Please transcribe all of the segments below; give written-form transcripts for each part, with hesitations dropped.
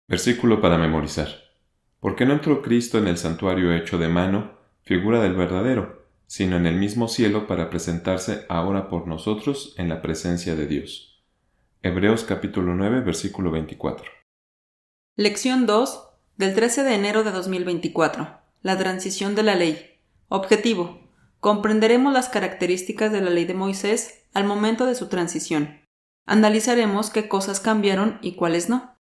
Versículo para memorizar. Porque no entró Cristo en el santuario hecho de mano, figura del verdadero, sino en el mismo cielo para presentarse ahora por nosotros en la presencia de Dios. Hebreos capítulo 9, versículo 24. Lección 2, del 13 de enero de 2024. La transición de la ley. Objetivo. Comprenderemos las características de la ley de Moisés al momento de su transición. Analizaremos qué cosas cambiaron y cuáles no.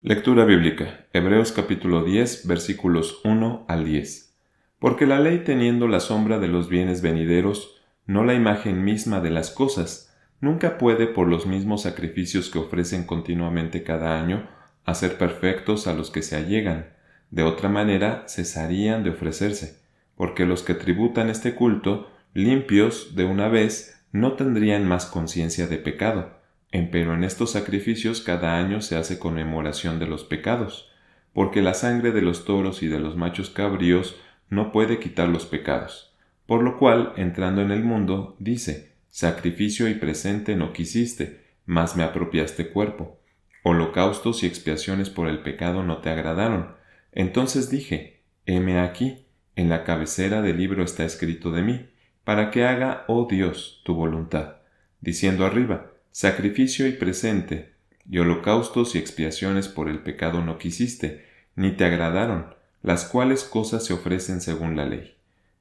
Lectura bíblica. Hebreos capítulo 10, versículos 1 al 10. Porque la ley, teniendo la sombra de los bienes venideros, no la imagen misma de las cosas, nunca puede, por los mismos sacrificios que ofrecen continuamente cada año, hacer perfectos a los que se allegan. De otra manera, cesarían de ofrecerse, porque los que tributan este culto, limpios de una vez, no tendrían más conciencia de pecado. Empero en estos sacrificios cada año se hace conmemoración de los pecados, porque la sangre de los toros y de los machos cabríos no puede quitar los pecados. Por lo cual, entrando en el mundo, dice: sacrificio y presente no quisiste, mas me apropiaste cuerpo. Holocaustos y expiaciones por el pecado no te agradaron. Entonces dije: heme aquí, en la cabecera del libro está escrito de mí, para que haga, oh Dios, tu voluntad. Diciendo arriba: sacrificio y presente, y holocaustos y expiaciones por el pecado no quisiste, ni te agradaron, las cuales cosas se ofrecen según la ley.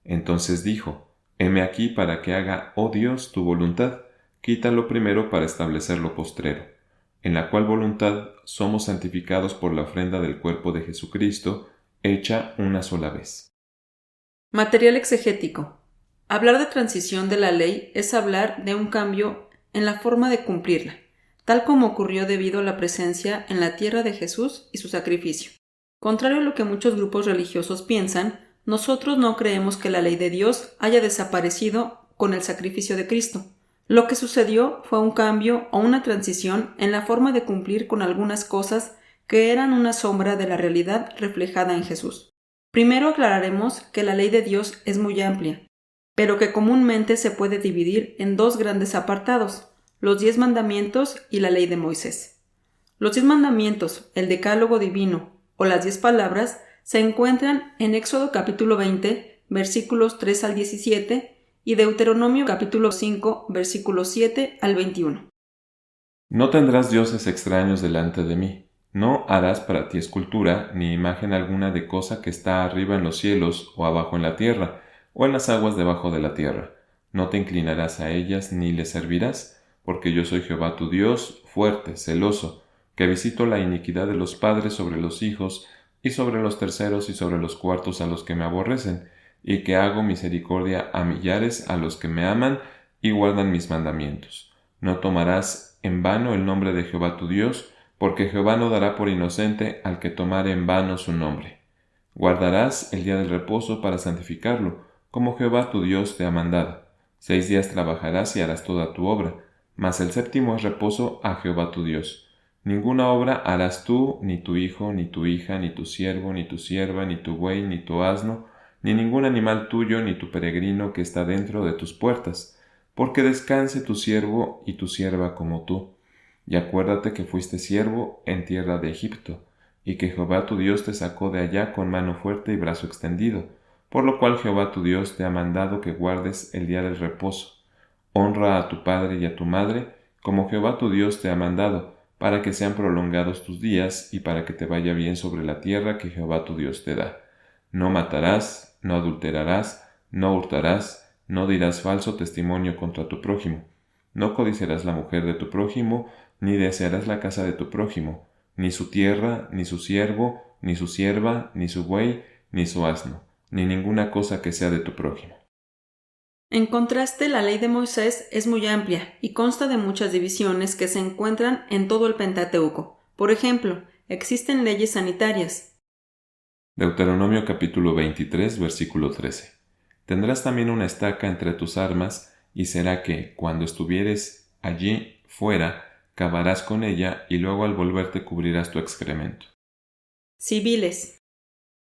Entonces dijo: heme aquí para que haga, oh Dios, tu voluntad, quita lo primero para establecer lo postrero, en la cual voluntad somos santificados por la ofrenda del cuerpo de Jesucristo, hecha una sola vez. Material exegético. Hablar de transición de la ley es hablar de un cambio en la forma de cumplirla, tal como ocurrió debido a la presencia en la tierra de Jesús y su sacrificio. Contrario a lo que muchos grupos religiosos piensan, nosotros no creemos que la ley de Dios haya desaparecido con el sacrificio de Cristo. Lo que sucedió fue un cambio o una transición en la forma de cumplir con algunas cosas que eran una sombra de la realidad reflejada en Jesús. Primero aclararemos que la ley de Dios es muy amplia, pero que comúnmente se puede dividir en dos grandes apartados: los 10 mandamientos y la ley de Moisés. Los 10 mandamientos, el decálogo divino o las 10 palabras se encuentran en Éxodo capítulo 20, versículos 3 al 17 y Deuteronomio capítulo 5, versículos 7 al 21. No tendrás dioses extraños delante de mí. No harás para ti escultura, ni imagen alguna de cosa que está arriba en los cielos, o abajo en la tierra, o en las aguas debajo de la tierra. No te inclinarás a ellas, ni les servirás, porque yo soy Jehová tu Dios, fuerte, celoso, que visito la iniquidad de los padres sobre los hijos, y sobre los terceros y sobre los cuartos a los que me aborrecen, y que hago misericordia a millares a los que me aman y guardan mis mandamientos. No tomarás en vano el nombre de Jehová tu Dios, porque Jehová no dará por inocente al que tomare en vano su nombre. Guardarás el día del reposo para santificarlo, como Jehová tu Dios te ha mandado. 6 días trabajarás y harás toda tu obra, mas el séptimo es reposo a Jehová tu Dios. Ninguna obra harás tú, ni tu hijo, ni tu hija, ni tu siervo, ni tu sierva, ni tu buey, ni tu asno, ni ningún animal tuyo, ni tu peregrino que está dentro de tus puertas, porque descanse tu siervo y tu sierva como tú. Y acuérdate que fuiste siervo en tierra de Egipto, y que Jehová tu Dios te sacó de allá con mano fuerte y brazo extendido, por lo cual Jehová tu Dios te ha mandado que guardes el día del reposo. Honra a tu padre y a tu madre, como Jehová tu Dios te ha mandado, para que sean prolongados tus días y para que te vaya bien sobre la tierra que Jehová tu Dios te da. No matarás, no adulterarás, no hurtarás, no dirás falso testimonio contra tu prójimo. No codiciarás la mujer de tu prójimo, ni desearás la casa de tu prójimo, ni su tierra, ni su siervo, ni su sierva, ni su buey, ni su asno, ni ninguna cosa que sea de tu prójimo. En contraste, la ley de Moisés es muy amplia y consta de muchas divisiones que se encuentran en todo el Pentateuco. Por ejemplo, existen leyes sanitarias. Deuteronomio capítulo 23, versículo 13. Tendrás también una estaca entre tus armas, y será que, cuando estuvieres allí fuera, cavarás con ella, y luego al volverte cubrirás tu excremento. Civiles.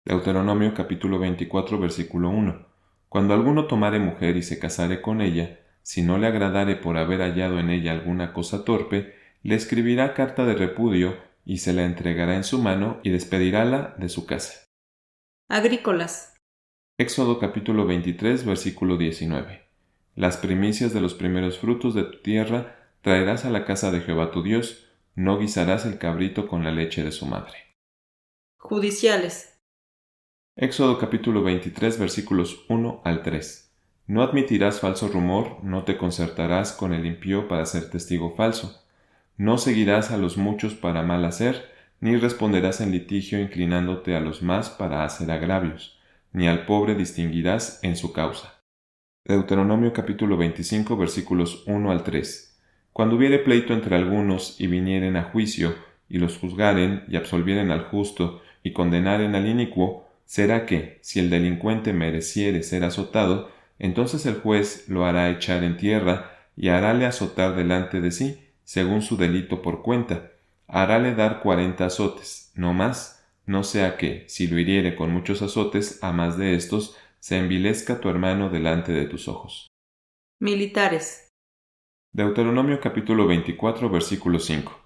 Deuteronomio capítulo 24, versículo 1. Cuando alguno tomare mujer y se casare con ella, si no le agradare por haber hallado en ella alguna cosa torpe, le escribirá carta de repudio y se la entregará en su mano y despedirála de su casa. Agrícolas. Éxodo capítulo 23, versículo 19. Las primicias de los primeros frutos de tu tierra traerás a la casa de Jehová tu Dios, no guisarás el cabrito con la leche de su madre. Judiciales. Éxodo capítulo 23, versículos 1 al 3. No admitirás falso rumor, no te concertarás con el impío para ser testigo falso. No seguirás a los muchos para mal hacer, ni responderás en litigio inclinándote a los más para hacer agravios, ni al pobre distinguirás en su causa. Deuteronomio capítulo 25, versículos 1 al 3. Cuando hubiere pleito entre algunos y vinieren a juicio, y los juzgaren y absolvieren al justo y condenaren al inicuo, será que, si el delincuente mereciere ser azotado, entonces el juez lo hará echar en tierra y harále azotar delante de sí, según su delito por cuenta. Harále dar 40 azotes, no más, no sea que, si lo hiriere con muchos azotes, a más de estos, se envilezca tu hermano delante de tus ojos. Militares. Deuteronomio capítulo 24, versículo 5.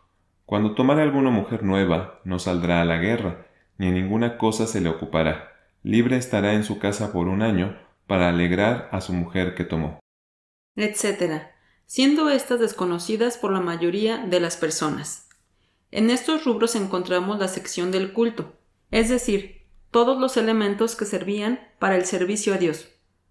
Cuando tomare alguna mujer nueva, no saldrá a la guerra, ni en ninguna cosa se le ocupará. Libre estará en su casa por 1 año, para alegrar a su mujer que tomó. Etc., siendo estas desconocidas por la mayoría de las personas. En estos rubros encontramos la sección del culto, es decir, todos los elementos que servían para el servicio a Dios,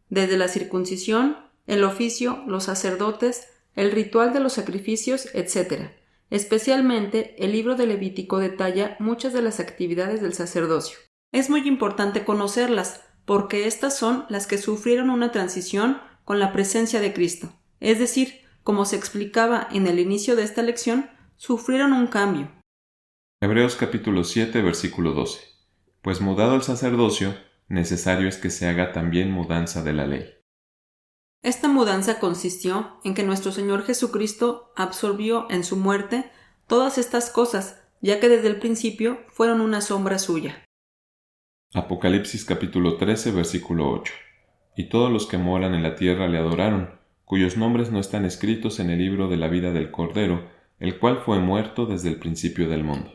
desde la circuncisión, el oficio, los sacerdotes, el ritual de los sacrificios, etc. Especialmente, el libro de Levítico detalla muchas de las actividades del sacerdocio. Es muy importante conocerlas, porque estas son las que sufrieron una transición con la presencia de Cristo. Es decir, como se explicaba en el inicio de esta lección, sufrieron un cambio. Hebreos capítulo 7, versículo 12. Pues mudado el sacerdocio, necesario es que se haga también mudanza de la ley. Esta mudanza consistió en que nuestro Señor Jesucristo absorbió en su muerte todas estas cosas, ya que desde el principio fueron una sombra suya. Apocalipsis capítulo 13, versículo 8. Y todos los que moran en la tierra le adoraron, cuyos nombres no están escritos en el libro de la vida del Cordero, el cual fue muerto desde el principio del mundo.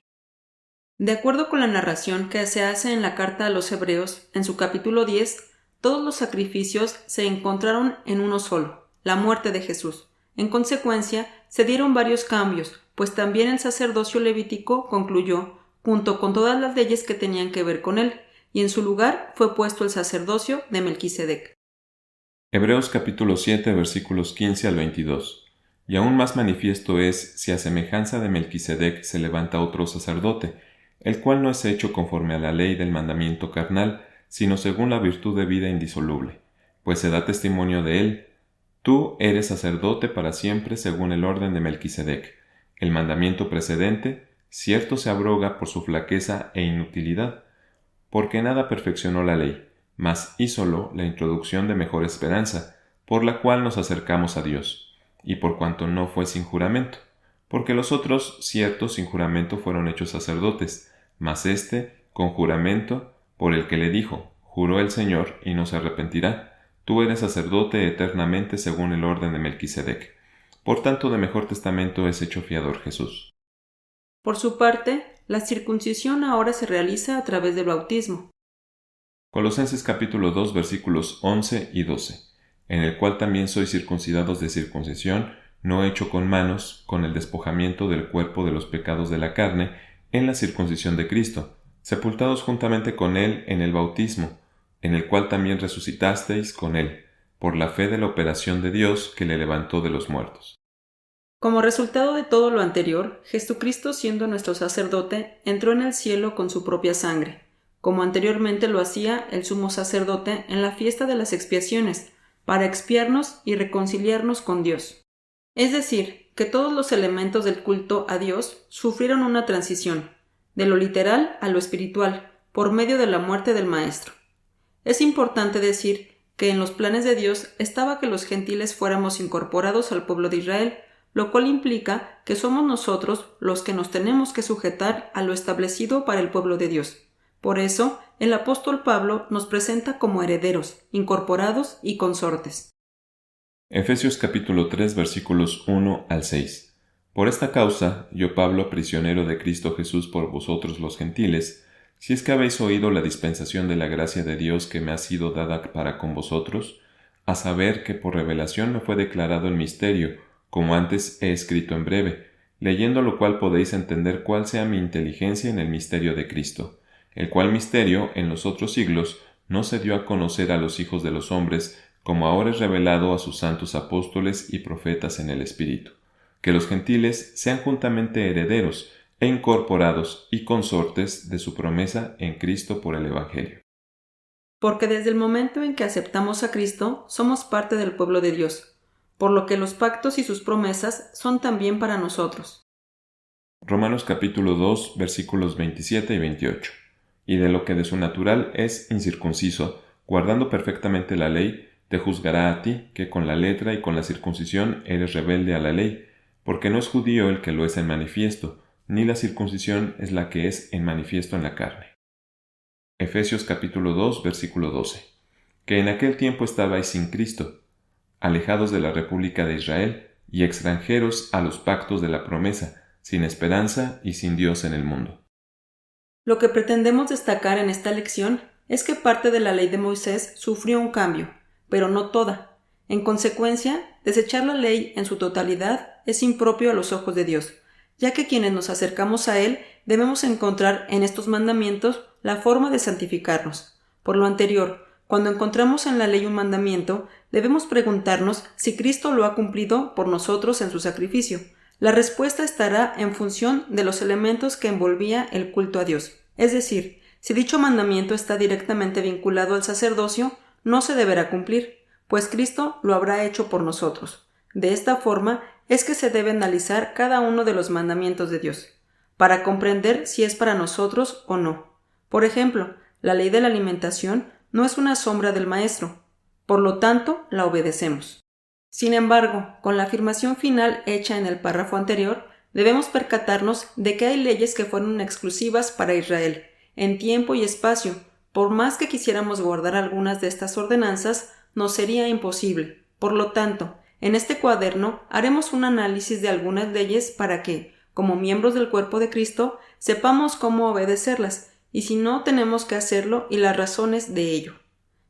De acuerdo con la narración que se hace en la carta a los Hebreos, en su capítulo 10, todos los sacrificios se encontraron en uno solo, la muerte de Jesús. En consecuencia, se dieron varios cambios, pues también el sacerdocio levítico concluyó, junto con todas las leyes que tenían que ver con él, y en su lugar fue puesto el sacerdocio de Melquisedec. Hebreos capítulo 7, versículos 15 al 22. Y aún más manifiesto es si a semejanza de Melquisedec se levanta otro sacerdote, el cual no es hecho conforme a la ley del mandamiento carnal, sino según la virtud de vida indisoluble, pues se da testimonio de él: tú eres sacerdote para siempre según el orden de Melquisedec. El mandamiento precedente, cierto, se abroga por su flaqueza e inutilidad, porque nada perfeccionó la ley, mas hízolo la introducción de mejor esperanza, por la cual nos acercamos a Dios, y por cuanto no fue sin juramento, porque los otros, cierto, sin juramento fueron hechos sacerdotes, mas éste, con juramento, por el que le dijo: juró el Señor y no se arrepentirá, tú eres sacerdote eternamente según el orden de Melquisedec. Por tanto, de mejor testamento es hecho fiador Jesús. Por su parte, la circuncisión ahora se realiza a través del bautismo. Colosenses capítulo 2, versículos 11 y 12, en el cual también sois circuncidados de circuncisión, no hecho con manos, con el despojamiento del cuerpo de los pecados de la carne, en la circuncisión de Cristo, sepultados juntamente con Él en el bautismo, en el cual también resucitasteis con Él, por la fe de la operación de Dios que le levantó de los muertos. Como resultado de todo lo anterior, Jesucristo, siendo nuestro sacerdote, entró en el cielo con su propia sangre, como anteriormente lo hacía el sumo sacerdote en la fiesta de las expiaciones, para expiarnos y reconciliarnos con Dios. Es decir, que todos los elementos del culto a Dios sufrieron una transición, de lo literal a lo espiritual, por medio de la muerte del Maestro. Es importante decir que en los planes de Dios estaba que los gentiles fuéramos incorporados al pueblo de Israel, lo cual implica que somos nosotros los que nos tenemos que sujetar a lo establecido para el pueblo de Dios. Por eso, el apóstol Pablo nos presenta como herederos, incorporados y consortes. Efesios capítulo 3, versículos 1 al 6. Por esta causa, yo Pablo, prisionero de Cristo Jesús por vosotros los gentiles, si es que habéis oído la dispensación de la gracia de Dios que me ha sido dada para con vosotros, a saber que por revelación me fue declarado el misterio, como antes he escrito en breve, leyendo lo cual podéis entender cuál sea mi inteligencia en el misterio de Cristo, el cual misterio en los otros siglos no se dio a conocer a los hijos de los hombres, como ahora es revelado a sus santos apóstoles y profetas en el Espíritu, que los gentiles sean juntamente herederos e incorporados y consortes de su promesa en Cristo por el Evangelio. Porque desde el momento en que aceptamos a Cristo, somos parte del pueblo de Dios, por lo que los pactos y sus promesas son también para nosotros. Romanos capítulo 2, versículos 27 y 28. Y de lo que de su natural es incircunciso, guardando perfectamente la ley, te juzgará a ti, que con la letra y con la circuncisión eres rebelde a la ley, porque no es judío el que lo es en manifiesto, ni la circuncisión es la que es en manifiesto en la carne. Efesios capítulo 2, versículo 12. Que en aquel tiempo estabais sin Cristo, alejados de la república de Israel y extranjeros a los pactos de la promesa, sin esperanza y sin Dios en el mundo. Lo que pretendemos destacar en esta lección es que parte de la ley de Moisés sufrió un cambio, pero no toda. En consecuencia, desechar la ley en su totalidad es impropio a los ojos de Dios, ya que quienes nos acercamos a Él debemos encontrar en estos mandamientos la forma de santificarnos. Por lo anterior, cuando encontramos en la ley un mandamiento, debemos preguntarnos si Cristo lo ha cumplido por nosotros en su sacrificio. La respuesta estará en función de los elementos que envolvía el culto a Dios. Es decir, si dicho mandamiento está directamente vinculado al sacerdocio, no se deberá cumplir, pues Cristo lo habrá hecho por nosotros. De esta forma es que se debe analizar cada uno de los mandamientos de Dios, para comprender si es para nosotros o no. Por ejemplo, la ley de la alimentación no es una sombra del Maestro, por lo tanto, la obedecemos. Sin embargo, con la afirmación final hecha en el párrafo anterior, debemos percatarnos de que hay leyes que fueron exclusivas para Israel, en tiempo y espacio. Por más que quisiéramos guardar algunas de estas ordenanzas, nos sería imposible. Por lo tanto, en este cuaderno haremos un análisis de algunas leyes para que, como miembros del cuerpo de Cristo, sepamos cómo obedecerlas, y si no tenemos que hacerlo y las razones de ello.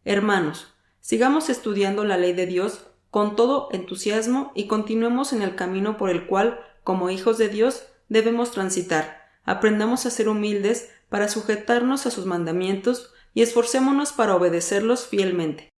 Hermanos, sigamos estudiando la ley de Dios con todo entusiasmo y continuemos en el camino por el cual, como hijos de Dios, debemos transitar. Aprendamos a ser humildes para sujetarnos a sus mandamientos y esforcémonos para obedecerlos fielmente.